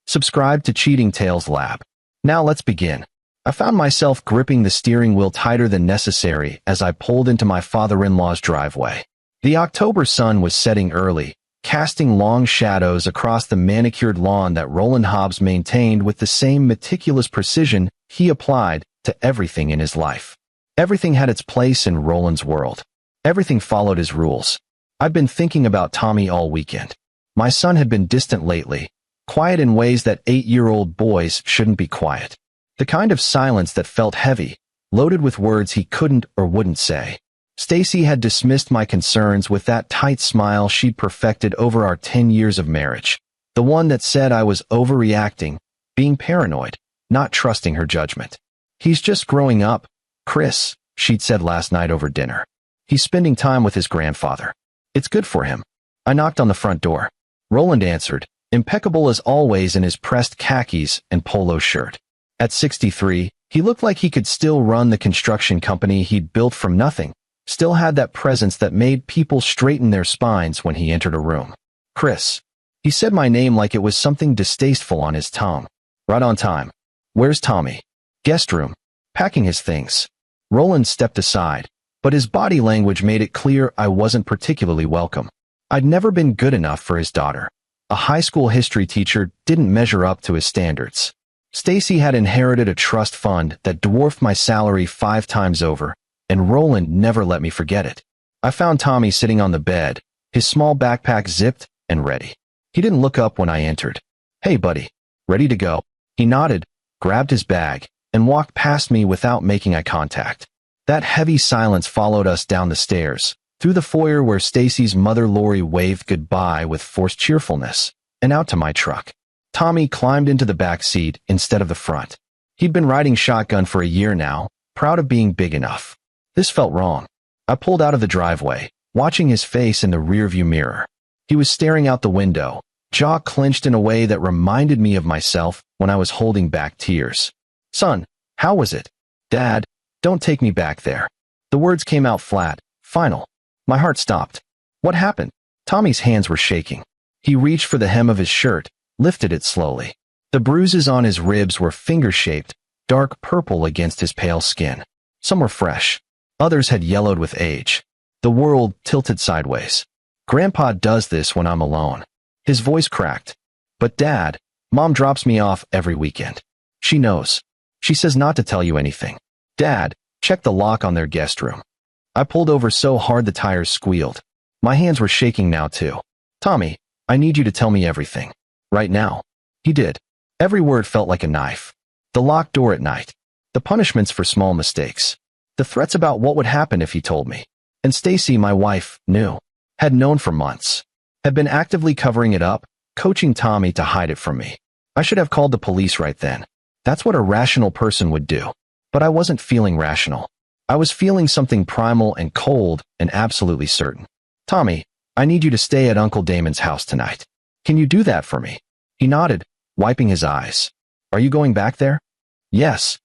Subscribe to Cheating Tales Lab. Now let's begin. I found myself gripping the steering wheel tighter than necessary as I pulled into my father-in-law's driveway. The October sun was setting early, casting long shadows across the manicured lawn that Roland Hobbs maintained with the same meticulous precision he applied to everything in his life. Everything had its place in Roland's world. Everything followed his rules. I'd been thinking about Tommy all weekend. My son had been distant lately, quiet in ways that 8-year-old boys shouldn't be quiet. The kind of silence that felt heavy, loaded with words he couldn't or wouldn't say. Stacy had dismissed my concerns with that tight smile she'd perfected over our 10 years of marriage. The one that said I was overreacting, being paranoid, not trusting her judgment. He's just growing up, Chris, she'd said last night over dinner. He's spending time with his grandfather. It's good for him. I knocked on the front door. Roland answered, impeccable as always in his pressed khakis and polo shirt. At 63, he looked like he could still run the construction company he'd built from nothing, still had that presence that made people straighten their spines when he entered a room. Chris. He said my name like it was something distasteful on his tongue. Right on time. Where's Tommy? Guest room. Packing his things. Roland stepped aside, but his body language made it clear I wasn't particularly welcome. I'd never been good enough for his daughter. A high school history teacher didn't measure up to his standards. Stacy had inherited a trust fund that dwarfed my salary 5 times over, and Roland never let me forget it. I found Tommy sitting on the bed, his small backpack zipped and ready. He didn't look up when I entered. Hey, buddy. Ready to go? He nodded, grabbed his bag, and walked past me without making eye contact. That heavy silence followed us down the stairs, through the foyer where Stacy's mother Lori waved goodbye with forced cheerfulness, and out to my truck. Tommy climbed into the back seat instead of the front. He'd been riding shotgun for a year now, proud of being big enough. This felt wrong. I pulled out of the driveway, watching his face in the rearview mirror. He was staring out the window, jaw clenched in a way that reminded me of myself when I was holding back tears. Son, how was it? Dad, don't take me back there. The words came out flat, final. My heart stopped. What happened? Tommy's hands were shaking. He reached for the hem of his shirt, lifted it slowly. The bruises on his ribs were finger-shaped, dark purple against his pale skin. Some were fresh. Others had yellowed with age. The world tilted sideways. Grandpa does this when I'm alone. His voice cracked. But Dad, Mom drops me off every weekend. She knows. She says not to tell you anything. Dad, check the lock on their guest room. I pulled over so hard the tires squealed. My hands were shaking now too. Tommy, I need you to tell me everything. Right now. He did. Every word felt like a knife. The locked door at night. The punishments for small mistakes. The threats about what would happen if he told me. And Stacy, my wife, knew. Had known for months. Had been actively covering it up, coaching Tommy to hide it from me. I should have called the police right then. That's what a rational person would do. But I wasn't feeling rational. I was feeling something primal and cold and absolutely certain. Tommy, I need you to stay at Uncle Damon's house tonight. Can you do that for me? He nodded, wiping his eyes. Are you going back there? Yes.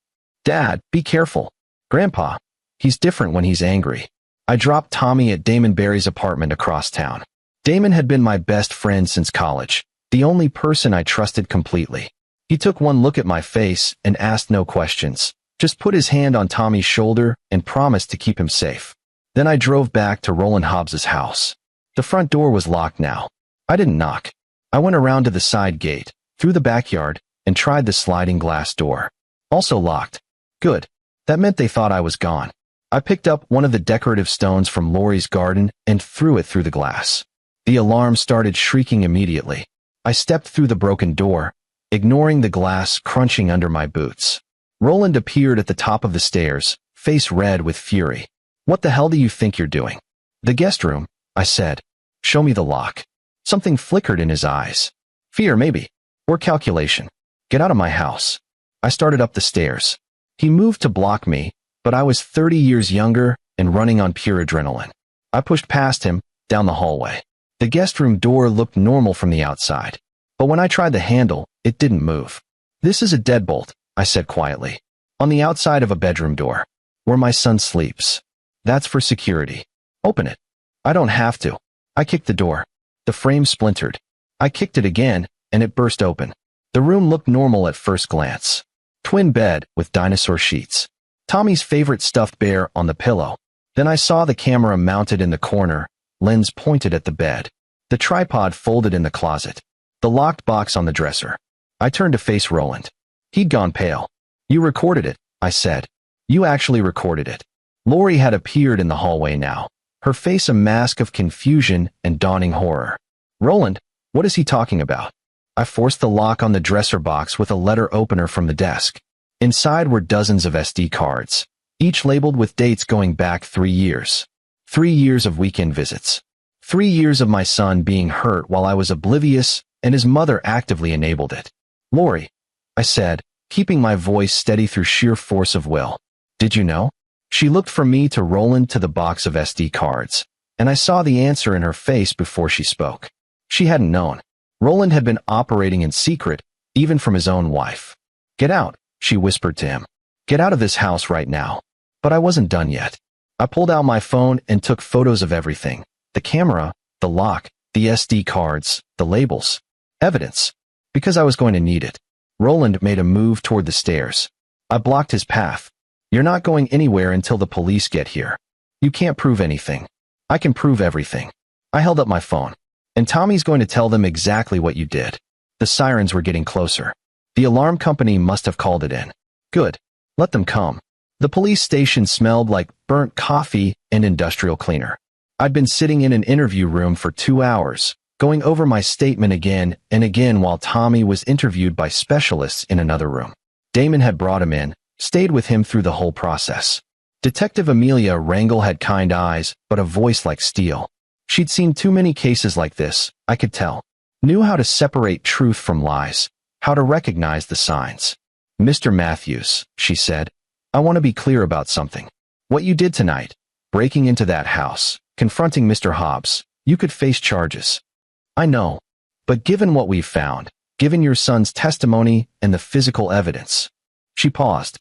Dad, be careful. Grandpa, he's different when he's angry. I dropped Tommy at Damon Barry's apartment across town. Damon had been my best friend since college, the only person I trusted completely. He took one look at my face and asked no questions. Just put his hand on Tommy's shoulder and promised to keep him safe. Then I drove back to Roland Hobbs's house. The front door was locked now. I didn't knock. I went around to the side gate, through the backyard, and tried the sliding glass door. Also locked. Good. That meant they thought I was gone. I picked up one of the decorative stones from Lori's garden and threw it through the glass. The alarm started shrieking immediately. I stepped through the broken door, ignoring the glass crunching under my boots. Roland appeared at the top of the stairs, face red with fury. What the hell do you think you're doing? The guest room, I said. Show me the lock. Something flickered in his eyes. Fear, maybe. Or calculation. Get out of my house. I started up the stairs. He moved to block me, but I was 30 years younger and running on pure adrenaline. I pushed past him, down the hallway. The guest room door looked normal from the outside. But when I tried the handle, it didn't move. This is a deadbolt, I said quietly. On the outside of a bedroom door. Where my son sleeps. That's for security. Open it. I don't have to. I kicked the door. The frame splintered. I kicked it again, and it burst open. The room looked normal at first glance. Twin bed with dinosaur sheets. Tommy's favorite stuffed bear on the pillow. Then I saw the camera mounted in the corner, lens pointed at the bed. The tripod folded in the closet. The locked box on the dresser. I turned to face Roland. He'd gone pale. "You recorded it," I said. "You actually recorded it." Lori had appeared in the hallway now, her face a mask of confusion and dawning horror. "Roland, what is he talking about?" I forced the lock on the dresser box with a letter opener from the desk. Inside were dozens of SD cards, each labeled with dates going back 3 years. 3 years of weekend visits. 3 years of my son being hurt while I was oblivious and his mother actively enabled it. "Lori," I said, keeping my voice steady through sheer force of will. "Did you know?" She looked from me to Roland to the box of SD cards, and I saw the answer in her face before she spoke. She hadn't known. Roland had been operating in secret, even from his own wife. "Get out," she whispered to him. "Get out of this house right now." But I wasn't done yet. I pulled out my phone and took photos of everything. The camera, the lock, the SD cards, the labels. Evidence. Because I was going to need it. Roland made a move toward the stairs. I blocked his path. "You're not going anywhere until the police get here. You can't prove anything." "I can prove everything." I held up my phone. "And Tommy's going to tell them exactly what you did." The sirens were getting closer. The alarm company must have called it in. Good. Let them come. The police station smelled like burnt coffee and industrial cleaner. I'd been sitting in an interview room for 2 hours, going over my statement again and again while Tommy was interviewed by specialists in another room. Damon had brought him in, stayed with him through the whole process. Detective Amelia Rangel had kind eyes, but a voice like steel. She'd seen too many cases like this, I could tell. Knew how to separate truth from lies, how to recognize the signs. "Mr. Matthews," she said, "I want to be clear about something. What you did tonight, breaking into that house, confronting Mr. Hobbs, you could face charges. I know. But given what we've found, given your son's testimony and the physical evidence." She paused.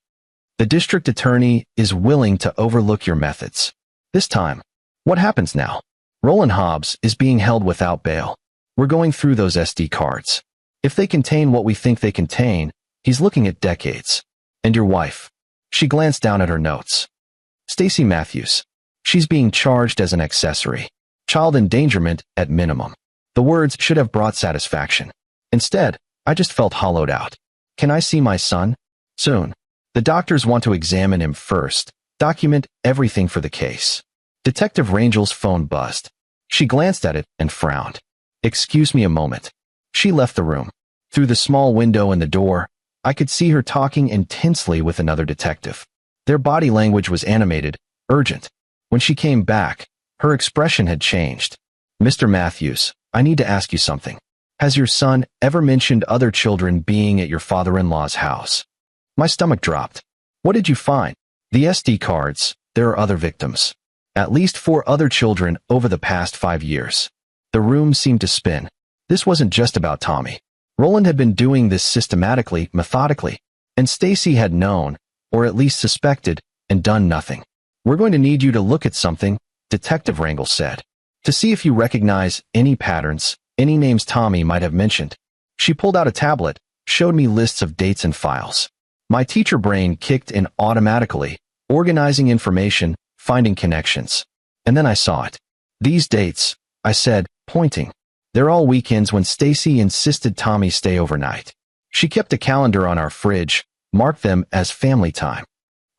"The district attorney is willing to overlook your methods. This time, what happens now? Roland Hobbs is being held without bail. We're going through those SD cards. If they contain what we think they contain, he's looking at decades. And your wife." She glanced down at her notes. "Stacy Matthews. She's being charged as an accessory. Child endangerment at minimum." The words should have brought satisfaction. Instead, I just felt hollowed out. "Can I see my son?" "Soon. The doctors want to examine him first, document everything for the case." Detective Rangel's phone buzzed. She glanced at it and frowned. "Excuse me a moment." She left the room. Through the small window in the door, I could see her talking intensely with another detective. Their body language was animated, urgent. When she came back, her expression had changed. "Mr. Matthews, I need to ask you something. Has your son ever mentioned other children being at your father-in-law's house?" My stomach dropped. "What did you find?" "The SD cards. There are other victims. At least 4 other children over the past 5 years." The room seemed to spin. This wasn't just about Tommy. Roland had been doing this systematically, methodically, and Stacy had known, or at least suspected, and done nothing. "We're going to need you to look at something," Detective Rangel said, "to see if you recognize any patterns, any names Tommy might have mentioned." She pulled out a tablet, showed me lists of dates and files. My teacher brain kicked in automatically, organizing information, finding connections. And then I saw it. "These dates," I said, pointing. "They're all weekends when Stacy insisted Tommy stay overnight. She kept a calendar on our fridge, marked them as family time.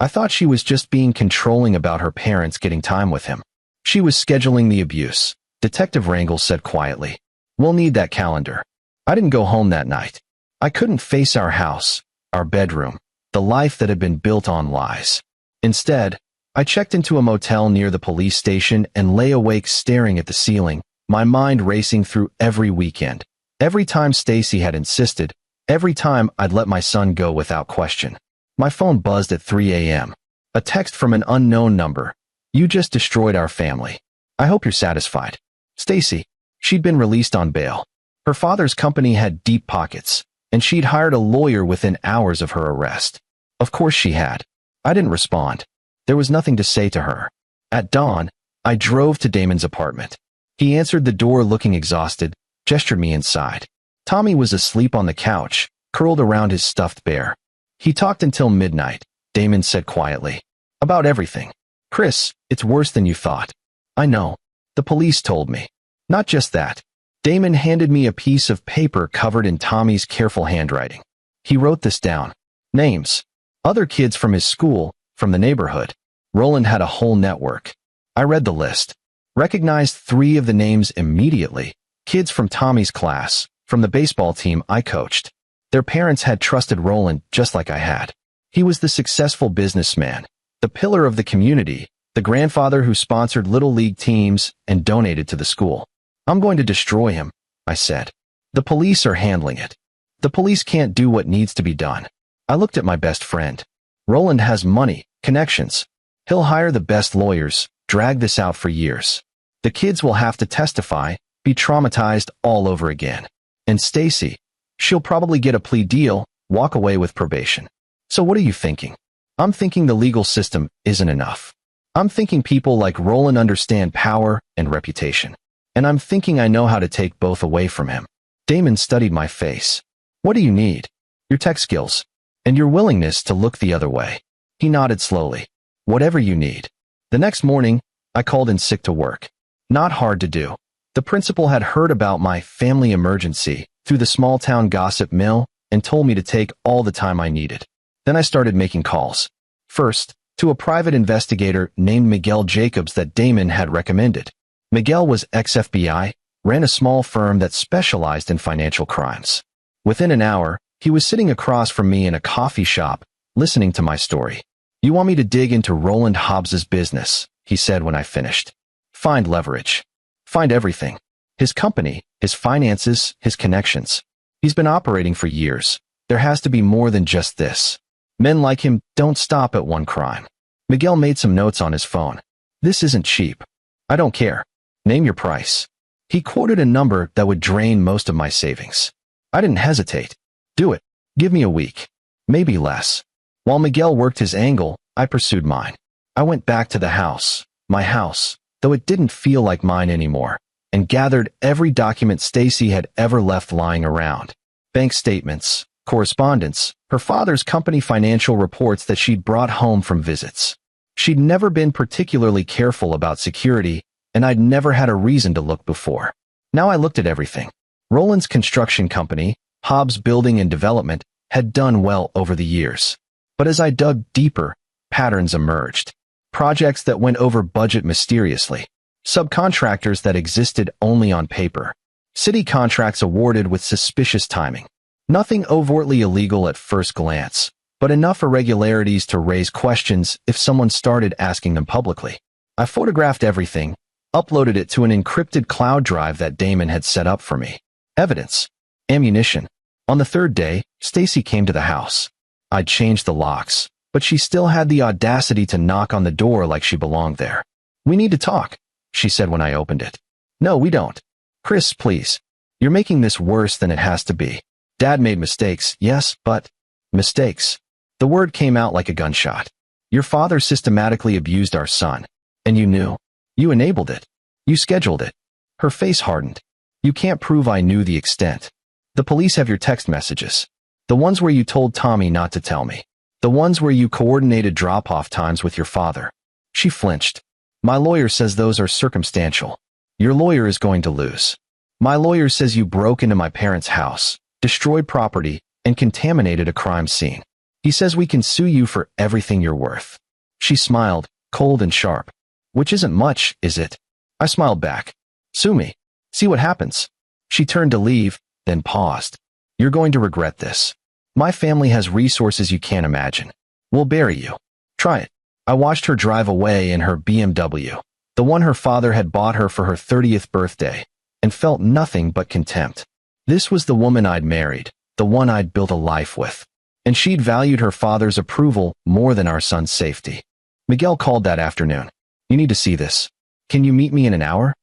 I thought she was just being controlling about her parents getting time with him. She was scheduling the abuse," Detective Rangel said quietly. "We'll need that calendar." I didn't go home that night. I couldn't face our house, our bedroom, the life that had been built on lies. Instead, I checked into a motel near the police station and lay awake staring at the ceiling, my mind racing through every weekend. Every time Stacy had insisted, every time I'd let my son go without question. My phone buzzed at 3 a.m. A text from an unknown number. "You just destroyed our family. I hope you're satisfied." Stacy. She'd been released on bail. Her father's company had deep pockets, and she'd hired a lawyer within hours of her arrest. Of course she had. I didn't respond. There was nothing to say to her. At dawn, I drove to Damon's apartment. He answered the door looking exhausted, gestured me inside. Tommy was asleep on the couch, curled around his stuffed bear. He talked until midnight, Damon said quietly. About everything. Chris, it's worse than you thought. I know. The police told me. Not just that. Damon handed me a piece of paper covered in Tommy's careful handwriting. He wrote this down. Names. Other kids from his school, from the neighborhood. Roland had a whole network. I read the list. Recognized 3 of the names immediately. Kids from Tommy's class, from the baseball team I coached. Their parents had trusted Roland just like I had. He was the successful businessman, the pillar of the community, the grandfather who sponsored little league teams and donated to the school. I'm going to destroy him, I said. The police are handling it. The police can't do what needs to be done. I looked at my best friend. Roland has money, connections. He'll hire the best lawyers, drag this out for years. The kids will have to testify, be traumatized all over again. And Stacy, she'll probably get a plea deal, walk away with probation. So what are you thinking? I'm thinking the legal system isn't enough. I'm thinking people like Roland understand power and reputation. And I'm thinking I know how to take both away from him. Damon studied my face. What do you need? Your tech skills. And your willingness to look the other way. He nodded slowly. Whatever you need. The next morning, I called in sick to work. Not hard to do. The principal had heard about my family emergency through the small-town gossip mill and told me to take all the time I needed. Then I started making calls. First, to a private investigator named Miguel Jacobs that Damon had recommended. Miguel was ex-FBI, ran a small firm that specialized in financial crimes. Within an hour, he was sitting across from me in a coffee shop, listening to my story. You want me to dig into Roland Hobbs's business, he said when I finished. Find leverage. Find everything. His company, his finances, his connections. He's been operating for years. There has to be more than just this. Men like him don't stop at one crime. Miguel made some notes on his phone. This isn't cheap. I don't care. Name your price. He quoted a number that would drain most of my savings. I didn't hesitate. Do it. Give me a week. Maybe less. While Miguel worked his angle, I pursued mine. I went back to the house, my house, though it didn't feel like mine anymore, and gathered every document Stacy had ever left lying around. Bank statements, correspondence, her father's company financial reports that she'd brought home from visits. She'd never been particularly careful about security, and I'd never had a reason to look before. Now I looked at everything. Roland's construction company, Hobbs Building and Development, had done well over the years. But as I dug deeper, patterns emerged. Projects that went over budget mysteriously. Subcontractors that existed only on paper. City contracts awarded with suspicious timing. Nothing overtly illegal at first glance, but enough irregularities to raise questions if someone started asking them publicly. I photographed everything, uploaded it to an encrypted cloud drive that Damon had set up for me. Evidence. Ammunition. On the 3rd day, Stacy came to the house. I'd changed the locks, but she still had the audacity to knock on the door like she belonged there. We need to talk, she said when I opened it. No, we don't. Chris, please. You're making this worse than it has to be. Dad made mistakes, yes, but mistakes. The word came out like a gunshot. Your father systematically abused our son, and you knew. You enabled it. You scheduled it. Her face hardened. You can't prove I knew the extent. The police have your text messages. The ones where you told Tommy not to tell me. The ones where you coordinated drop-off times with your father. She flinched. My lawyer says those are circumstantial. Your lawyer is going to lose. My lawyer says you broke into my parents' house, destroyed property, and contaminated a crime scene. He says we can sue you for everything you're worth. She smiled, cold and sharp. Which isn't much, is it? I smiled back. Sue me. See what happens. She turned to leave, then paused. You're going to regret this. My family has resources you can't imagine. We'll bury you. Try it. I watched her drive away in her BMW, the one her father had bought her for her 30th birthday, and felt nothing but contempt. This was the woman I'd married, the one I'd built a life with, and she'd valued her father's approval more than our son's safety. Miguel called that afternoon. You need to see this. Can you meet me in an hour?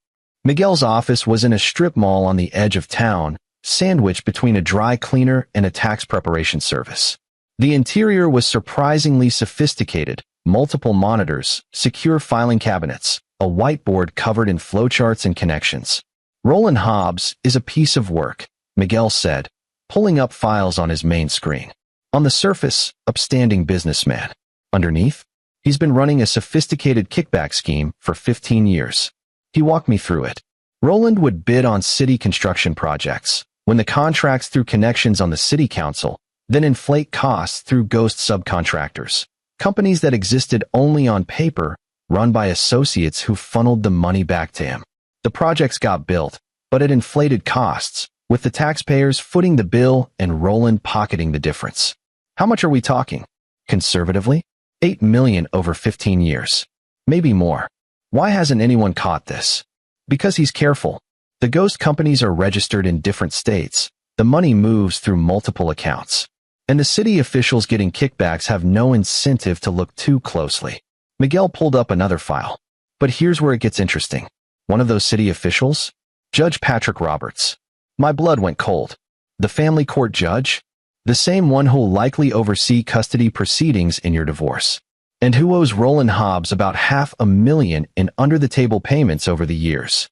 Miguel's office was in a strip mall on the edge of town, sandwiched between a dry cleaner and a tax preparation service. The interior was surprisingly sophisticated, multiple monitors, secure filing cabinets, a whiteboard covered in flowcharts and connections. Roland Hobbs is a piece of work, Miguel said, pulling up files on his main screen. On the surface, upstanding businessman. Underneath, he's been running a sophisticated kickback scheme for 15 years. He walked me through it. Roland would bid on city construction projects, win the contracts through connections on the city council, then inflate costs through ghost subcontractors, companies that existed only on paper, run by associates who funneled the money back to him. The projects got built, but at inflated costs, with the taxpayers footing the bill and Roland pocketing the difference. How much are we talking? Conservatively, $8 million over 15 years. Maybe more. Why hasn't anyone caught this? Because he's careful. The ghost companies are registered in different states. The money moves through multiple accounts. And the city officials getting kickbacks have no incentive to look too closely. Miguel pulled up another file. But here's where it gets interesting. One of those city officials? Judge Patrick Roberts. My blood went cold. The family court judge? The same one who'll likely oversee custody proceedings in your divorce. And who owes Roland Hobbs about $500,000 in under-the-table payments over the years.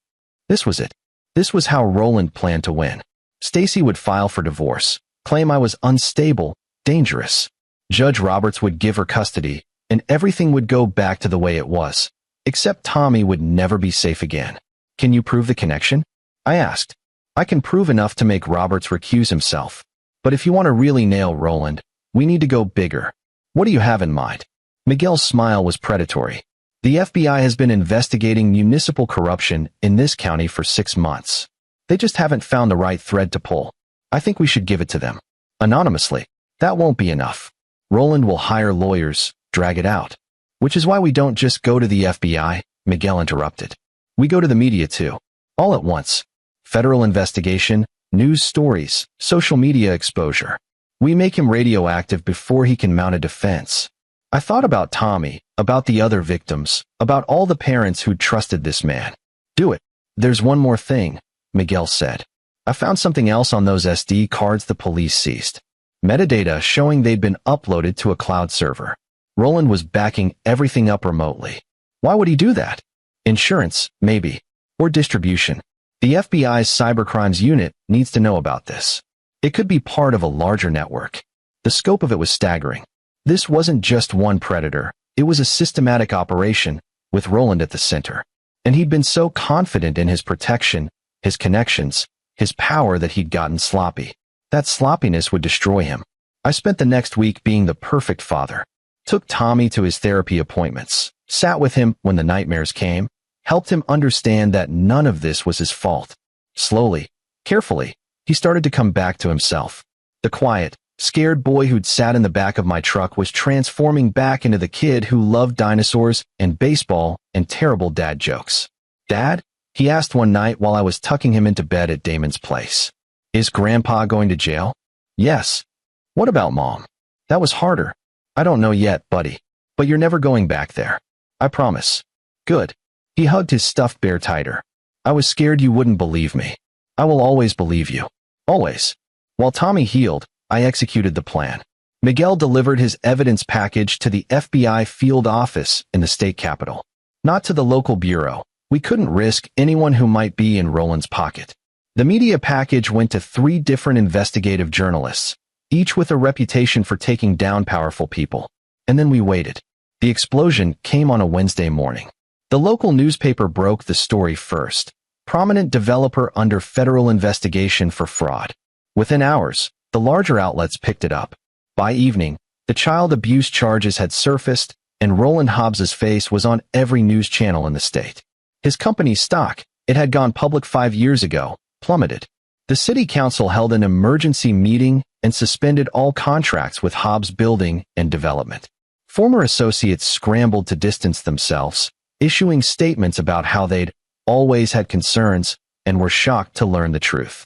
This was it. This was how Roland planned to win. Stacy would file for divorce, claim I was unstable, dangerous. Judge Roberts would give her custody, and everything would go back to the way it was. Except Tommy would never be safe again. Can you prove the connection? I asked. I can prove enough to make Roberts recuse himself. But if you want to really nail Roland, we need to go bigger. What do you have in mind? Miguel's smile was predatory. The FBI has been investigating municipal corruption in this county for 6 months. They just haven't found the right thread to pull. I think we should give it to them. Anonymously. That won't be enough. Roland will hire lawyers, drag it out. Which is why we don't just go to the FBI, Miguel interrupted. We go to the media too. All at once. Federal investigation, news stories, social media exposure. We make him radioactive before he can mount a defense. I thought about Tommy, about the other victims, about all the parents who'd trusted this man. Do it. There's one more thing, Miguel said. I found something else on those SD cards the police seized. Metadata showing they'd been uploaded to a cloud server. Roland was backing everything up remotely. Why would he do that? Insurance, maybe. Or distribution. The FBI's cybercrimes unit needs to know about this. It could be part of a larger network. The scope of it was staggering. This wasn't just one predator. It was a systematic operation, with Roland at the center. And he'd been so confident in his protection, his connections, his power that he'd gotten sloppy. That sloppiness would destroy him. I spent the next week being the perfect father. Took Tommy to his therapy appointments, sat with him when the nightmares came, helped him understand that none of this was his fault. Slowly, carefully, he started to come back to himself. The quiet, scared boy who'd sat in the back of my truck was transforming back into the kid who loved dinosaurs and baseball and terrible dad jokes. Dad? He asked one night while I was tucking him into bed at Damon's place. Is Grandpa going to jail? Yes. What about Mom? That was harder. I don't know yet, buddy. But you're never going back there. I promise. Good. He hugged his stuffed bear tighter. I was scared you wouldn't believe me. I will always believe you. Always. While Tommy healed, I executed the plan. Miguel delivered his evidence package to the FBI field office in the state capitol. Not to the local bureau. We couldn't risk anyone who might be in Roland's pocket. The media package went to 3 different investigative journalists, each with a reputation for taking down powerful people. And then we waited. The explosion came on a Wednesday morning. The local newspaper broke the story first. Prominent developer under federal investigation for fraud. Within hours, the larger outlets picked it up. By evening, the child abuse charges had surfaced, and Roland Hobbs's face was on every news channel in the state. His company's stock, it had gone public 5 years ago, plummeted. The city council held an emergency meeting and suspended all contracts with Hobbs Building and Development. Former associates scrambled to distance themselves, issuing statements about how they'd always had concerns and were shocked to learn the truth.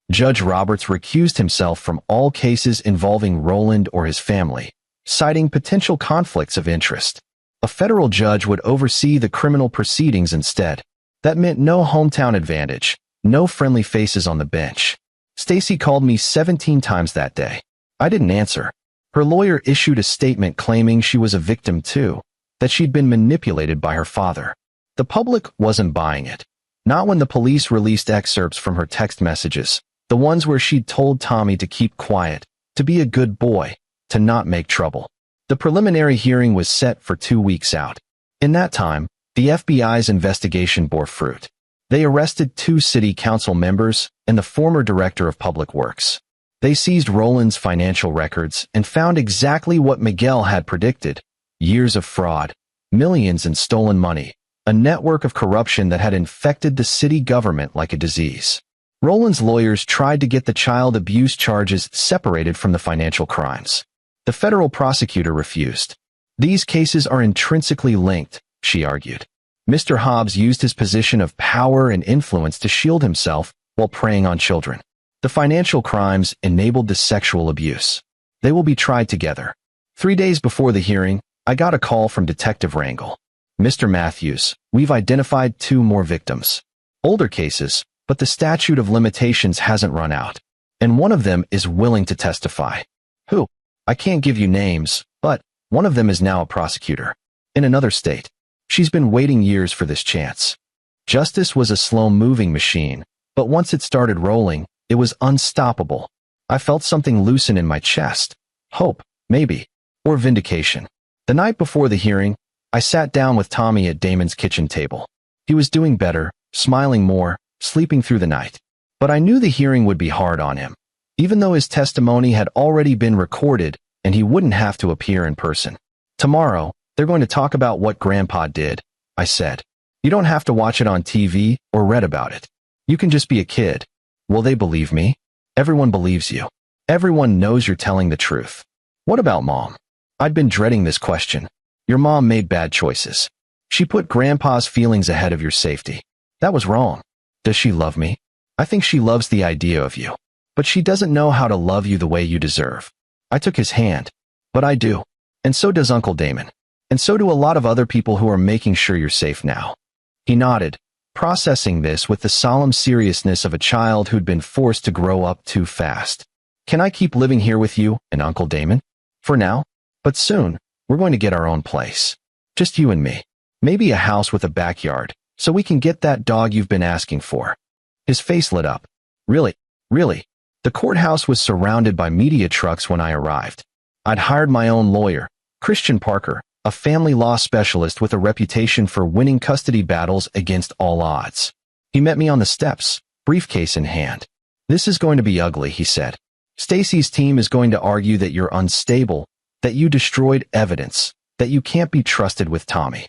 Judge Roberts recused himself from all cases involving Roland or his family, citing potential conflicts of interest. A federal judge would oversee the criminal proceedings instead. That meant no hometown advantage, no friendly faces on the bench. Stacy called me 17 times that day. I didn't answer. Her lawyer issued a statement claiming she was a victim too, that she'd been manipulated by her father. The public wasn't buying it. Not when the police released excerpts from her text messages, The ones where she'd told Tommy to keep quiet, to be a good boy, to not make trouble. The preliminary hearing was set for 2 weeks out. In that time, the FBI's investigation bore fruit. They arrested 2 city council members and the former director of public works. They seized Roland's financial records and found exactly what Miguel had predicted: years of fraud, millions in stolen money, a network of corruption that had infected the city government like a disease. Roland's lawyers tried to get the child abuse charges separated from the financial crimes. The federal prosecutor refused. These cases are intrinsically linked, she argued. Mr. Hobbs used his position of power and influence to shield himself while preying on children. The financial crimes enabled the sexual abuse. They will be tried together. 3 days before the hearing, I got a call from Detective Rangel. Mr. Matthews, we've identified 2 more victims. Older cases, but the statute of limitations hasn't run out. And one of them is willing to testify. Who? I can't give you names, but one of them is now a prosecutor. In another state. She's been waiting years for this chance. Justice was a slow-moving machine, but once it started rolling, it was unstoppable. I felt something loosen in my chest. Hope, maybe. Or vindication. The night before the hearing, I sat down with Tommy at Damon's kitchen table. He was doing better, smiling more, sleeping through the night. But I knew the hearing would be hard on him, even though his testimony had already been recorded and he wouldn't have to appear in person. Tomorrow, they're going to talk about what Grandpa did, I said. You don't have to watch it on TV or read about it. You can just be a kid. Will they believe me? Everyone believes you. Everyone knows you're telling the truth. What about Mom? I'd been dreading this question. Your mom made bad choices. She put Grandpa's feelings ahead of your safety. That was wrong. Does she love me? I think she loves the idea of you. But she doesn't know how to love you the way you deserve. I took his hand. But I do. And so does Uncle Damon. And so do a lot of other people who are making sure you're safe now. He nodded, processing this with the solemn seriousness of a child who'd been forced to grow up too fast. Can I keep living here with you and Uncle Damon? For now. But soon, we're going to get our own place. Just you and me. Maybe a house with a backyard, so we can get that dog you've been asking for. His face lit up. Really? Really? The courthouse was surrounded by media trucks when I arrived. I'd hired my own lawyer, Christian Parker, a family law specialist with a reputation for winning custody battles against all odds. He met me on the steps, briefcase in hand. This is going to be ugly, he said. Stacy's team is going to argue that you're unstable, that you destroyed evidence, that you can't be trusted with Tommy.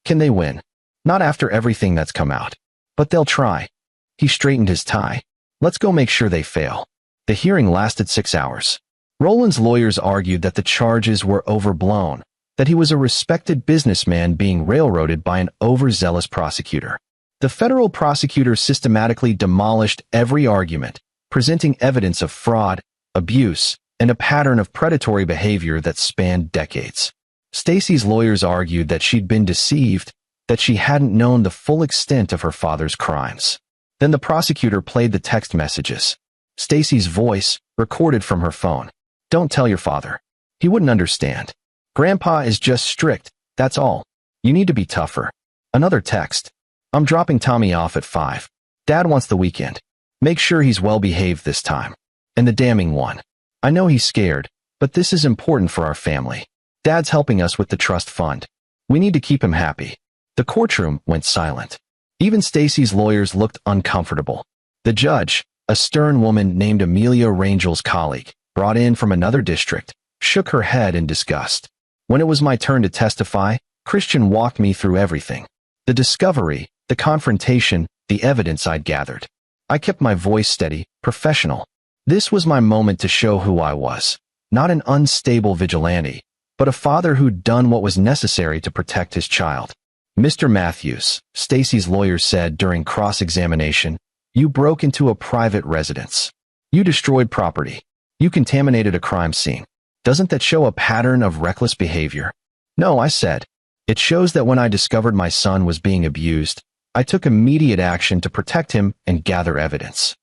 Can they win? Not after everything that's come out. But they'll try. He straightened his tie. Let's go make sure they fail. The hearing lasted 6 hours. Roland's lawyers argued that the charges were overblown, that he was a respected businessman being railroaded by an overzealous prosecutor. The federal prosecutor systematically demolished every argument, presenting evidence of fraud, abuse, and a pattern of predatory behavior that spanned decades. Stacy's lawyers argued that she'd been deceived, that she hadn't known the full extent of her father's crimes. Then the prosecutor played the text messages. Stacy's voice, recorded from her phone. Don't tell your father. He wouldn't understand. Grandpa is just strict, that's all. You need to be tougher. Another text. I'm dropping Tommy off at 5. Dad wants the weekend. Make sure he's well behaved this time. And the damning one. I know he's scared, but this is important for our family. Dad's helping us with the trust fund. We need to keep him happy. The courtroom went silent. Even Stacy's lawyers looked uncomfortable. The judge, a stern woman named Amelia Rangel's colleague, brought in from another district, shook her head in disgust. When it was my turn to testify, Christian walked me through everything. The discovery, the confrontation, the evidence I'd gathered. I kept my voice steady, professional. This was my moment to show who I was. Not an unstable vigilante, but a father who'd done what was necessary to protect his child. Mr. Matthews, Stacy's lawyer said during cross-examination, you broke into a private residence. You destroyed property. You contaminated a crime scene. Doesn't that show a pattern of reckless behavior? No, I said. It shows that when I discovered my son was being abused, I took immediate action to protect him and gather evidence.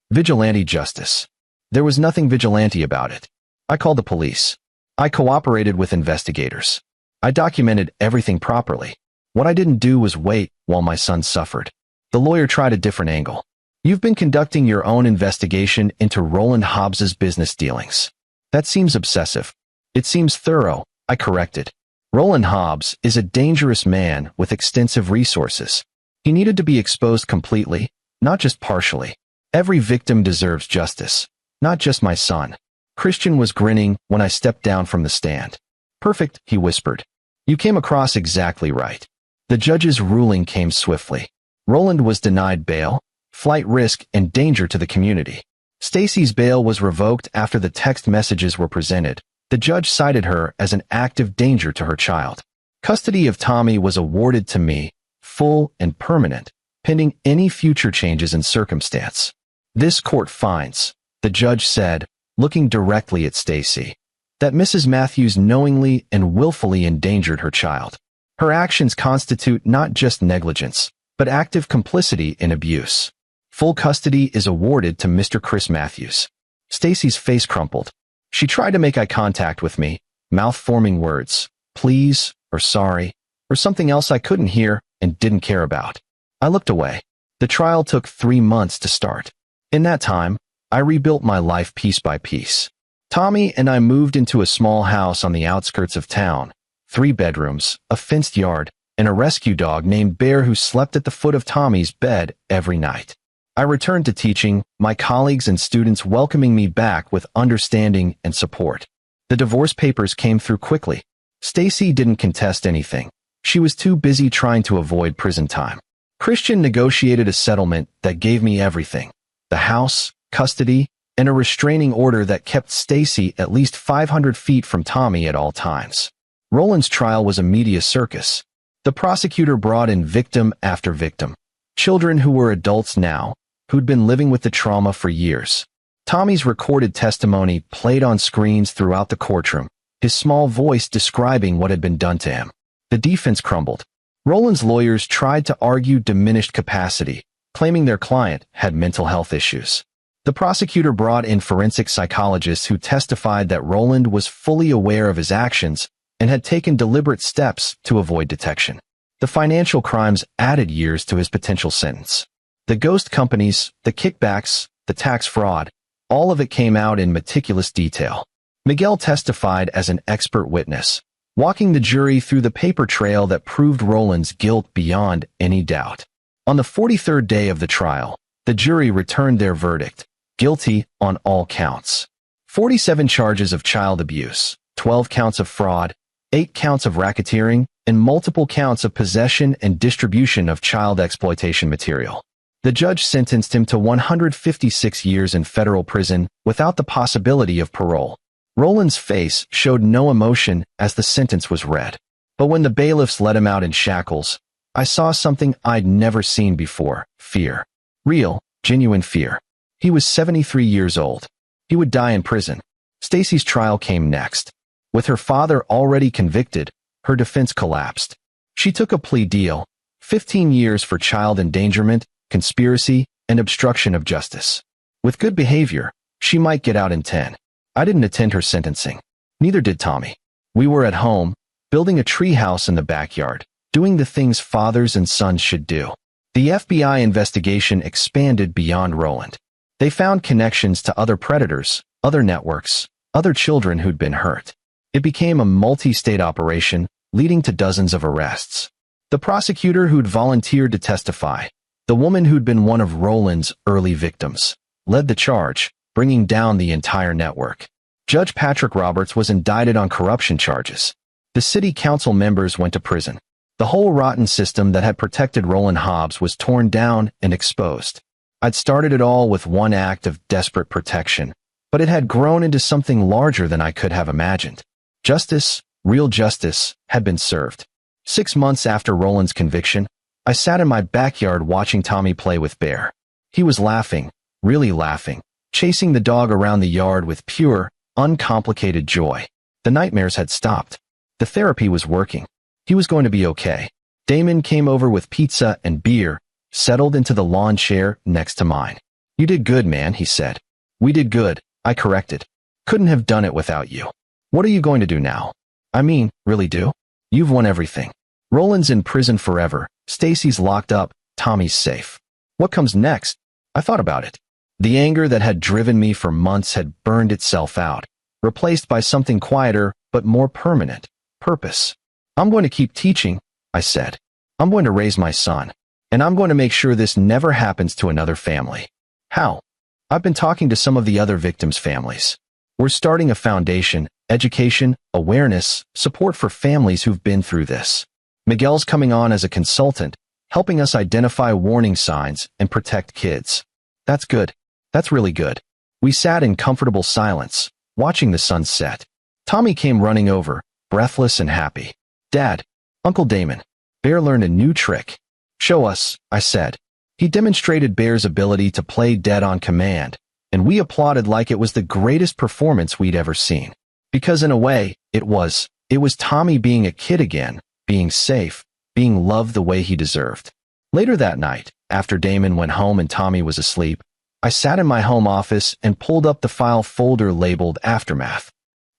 Vigilante justice. There was nothing vigilante about it. I called the police. I cooperated with investigators. I documented everything properly. What I didn't do was wait while my son suffered. The lawyer tried a different angle. You've been conducting your own investigation into Roland Hobbs's business dealings. That seems obsessive. It seems thorough, I corrected. Roland Hobbs is a dangerous man with extensive resources. He needed to be exposed completely, not just partially. Every victim deserves justice, not just my son. Christian was grinning when I stepped down from the stand. Perfect, he whispered. You came across exactly right. The judge's ruling came swiftly. Roland was denied bail, flight risk, and danger to the community. Stacy's bail was revoked after the text messages were presented. The judge cited her as an active danger to her child. Custody of Tommy was awarded to me, full and permanent, pending any future changes in circumstance. This court finds, the judge said, looking directly at Stacy, that Mrs. Matthews knowingly and willfully endangered her child. Her actions constitute not just negligence, but active complicity in abuse. Full custody is awarded to Mr. Chris Matthews. Stacy's face crumpled. She tried to make eye contact with me, mouth-forming words, please, or sorry, or something else I couldn't hear and didn't care about. I looked away. The trial took 3 months to start. In that time, I rebuilt my life piece by piece. Tommy and I moved into a small house on the outskirts of town, 3 bedrooms, a fenced yard, and a rescue dog named Bear who slept at the foot of Tommy's bed every night. I returned to teaching, my colleagues and students welcoming me back with understanding and support. The divorce papers came through quickly. Stacy didn't contest anything. She was too busy trying to avoid prison time. Christian negotiated a settlement that gave me everything: the house, custody, and a restraining order that kept Stacy at least 500 feet from Tommy at all times. Roland's trial was a media circus. The prosecutor brought in victim after victim. Children who were adults now, who'd been living with the trauma for years. Tommy's recorded testimony played on screens throughout the courtroom, his small voice describing what had been done to him. The defense crumbled. Roland's lawyers tried to argue diminished capacity, claiming their client had mental health issues. The prosecutor brought in forensic psychologists who testified that Roland was fully aware of his actions and had taken deliberate steps to avoid detection. The financial crimes added years to his potential sentence. The ghost companies, the kickbacks, the tax fraud, all of it came out in meticulous detail. Miguel testified as an expert witness, walking the jury through the paper trail that proved Roland's guilt beyond any doubt. On the 43rd day of the trial, the jury returned their verdict, guilty on all counts. 47 charges of child abuse, 12 counts of fraud, 8 counts of racketeering, and multiple counts of possession and distribution of child exploitation material. The judge sentenced him to 156 years in federal prison without the possibility of parole. Roland's face showed no emotion as the sentence was read. But when the bailiffs let him out in shackles, I saw something I'd never seen before: fear. Real, genuine fear. He was 73 years old. He would die in prison. Stacy's trial came next. With her father already convicted, her defense collapsed. She took a plea deal: 15 years for child endangerment, conspiracy, and obstruction of justice. With good behavior, she might get out in 10. I didn't attend her sentencing. Neither did Tommy. We were at home, building a treehouse in the backyard, doing the things fathers and sons should do. The FBI investigation expanded beyond Roland. They found connections to other predators, other networks, other children who'd been hurt. It became a multi-state operation, leading to dozens of arrests. The prosecutor who'd volunteered to testify, the woman who'd been one of Roland's early victims, led the charge, bringing down the entire network. Judge Patrick Roberts was indicted on corruption charges. The city council members went to prison. The whole rotten system that had protected Roland Hobbs was torn down and exposed. I'd started it all with one act of desperate protection, but it had grown into something larger than I could have imagined. Justice, real justice, had been served. 6 months after Roland's conviction, I sat in my backyard watching Tommy play with Bear. He was laughing, really laughing, chasing the dog around the yard with pure, uncomplicated joy. The nightmares had stopped. The therapy was working. He was going to be okay. Damon came over with pizza and beer, settled into the lawn chair next to mine. "You did good, man," he said. "We did good," I corrected. "Couldn't have done it without you. What are you going to do now? I mean, really do? You've won everything. Roland's in prison forever, Stacy's locked up, Tommy's safe. What comes next? I thought about it. The anger that had driven me for months had burned itself out, replaced by something quieter but more permanent: purpose. I'm going to keep teaching, I said. I'm going to raise my son, and I'm going to make sure this never happens to another family. How? I've been talking to some of the other victims' families. We're starting a foundation: education, awareness, support for families who've been through this. Miguel's coming on as a consultant, helping us identify warning signs and protect kids. That's good. That's really good. We sat in comfortable silence, watching the sun set. Tommy came running over, breathless and happy. Dad, Uncle Damon, Bear learned a new trick. Show us, I said. He demonstrated Bear's ability to play dead on command, and we applauded like it was the greatest performance we'd ever seen. Because in a way, it was Tommy being a kid again, being safe, being loved the way he deserved. Later that night, after Damon went home and Tommy was asleep, I sat in my home office and pulled up the file folder labeled Aftermath.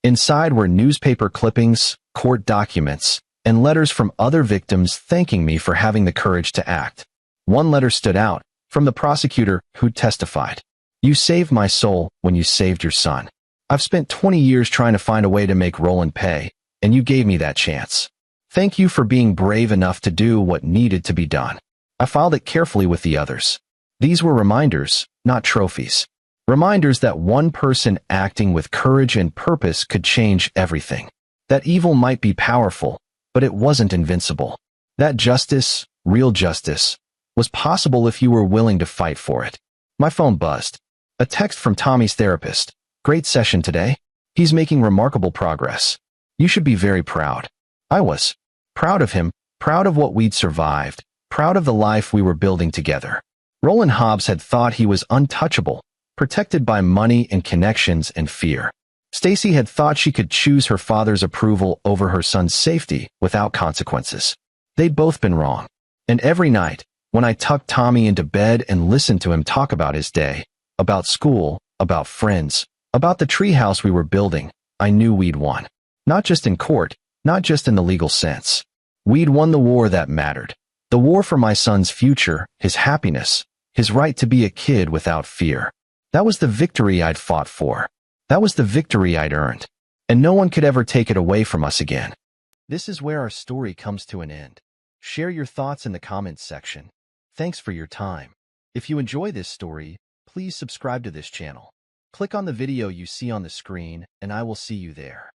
Inside were newspaper clippings, court documents, and letters from other victims thanking me for having the courage to act. One letter stood out, from the prosecutor who testified. You saved my soul when you saved your son. I've spent 20 years trying to find a way to make Roland pay, and you gave me that chance. Thank you for being brave enough to do what needed to be done. I filed it carefully with the others. These were reminders, not trophies. Reminders that one person acting with courage and purpose could change everything. That evil might be powerful, but it wasn't invincible. That justice, real justice, was possible if you were willing to fight for it. My phone buzzed. A text from Tommy's therapist. Great session today. He's making remarkable progress. You should be very proud. I was. Proud of him, proud of what we'd survived, proud of the life we were building together. Roland Hobbs had thought he was untouchable, protected by money and connections and fear. Stacy had thought she could choose her father's approval over her son's safety without consequences. They'd both been wrong. And every night, when I tucked Tommy into bed and listened to him talk about his day, about school, about friends, about the treehouse we were building, I knew we'd won. Not just in court, not just in the legal sense. We'd won the war that mattered. The war for my son's future, his happiness, his right to be a kid without fear. That was the victory I'd fought for. That was the victory I'd earned. And no one could ever take it away from us again. This is where our story comes to an end. Share your thoughts in the comments section. Thanks for your time. If you enjoy this story, please subscribe to this channel. Click on the video you see on the screen, and I will see you there.